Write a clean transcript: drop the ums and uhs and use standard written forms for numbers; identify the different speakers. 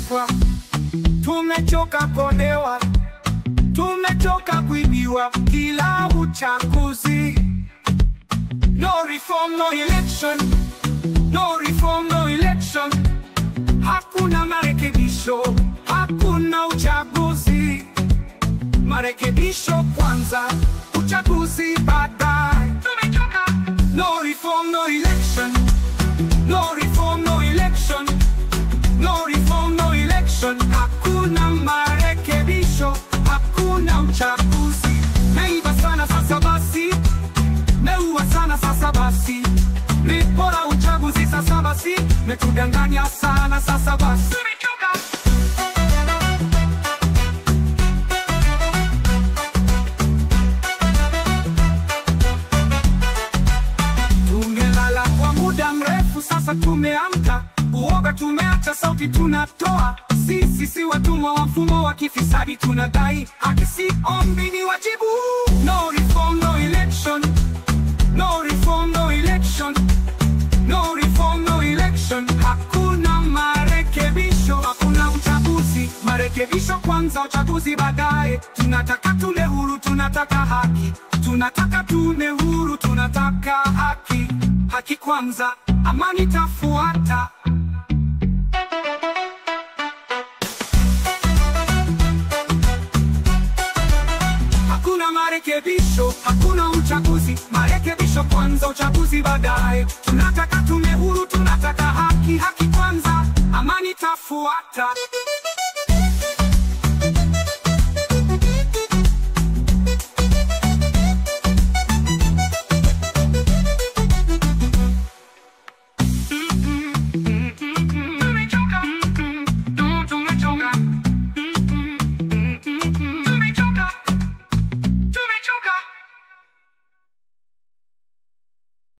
Speaker 1: taifa. Tumechoka kodewa, tumechoka kuibiwa kila uchaguzi. No reform, no election. No reform, no election. Hakuna marekebisho, hakuna uchaguzi. Marekebisho kwanza, uchaguzi baadaye. Tumechoka. No reform, no election. No reform, no election. No reform, no election. Hakuna marekebisho, hakuna uchaguzi. Meiba sana sasa basi, meua sana sasa basi. Ni bora uchaguzi sasa basi, metudanganya sana sasa basi. Tumechoka. Tumelala kwa muda mrefu sasa tumeamka. Uoga tumeacha, sauti tunatoa. Sisi si watumwa wa mfumo wa kifisadi, tunadai haki, si ombi, ni wajibu. No reform, no election. No reform, no election. No reform, no election. Hakuna marekebisho, hakuna uchaguzi. Marekebisho kwanza, uchaguzi baadaye. Tunataka tume huru, tunataka haki. Tunataka tume huru, tunataka haki. Haki kwanza, amani tafuata. Hakuna marekebisho, hakuna uchaguzi. Marekebisho kwanza, uchaguzi baadaye. Tunataka tume huru, tunataka haki. Haki kwanza, amani tafuata.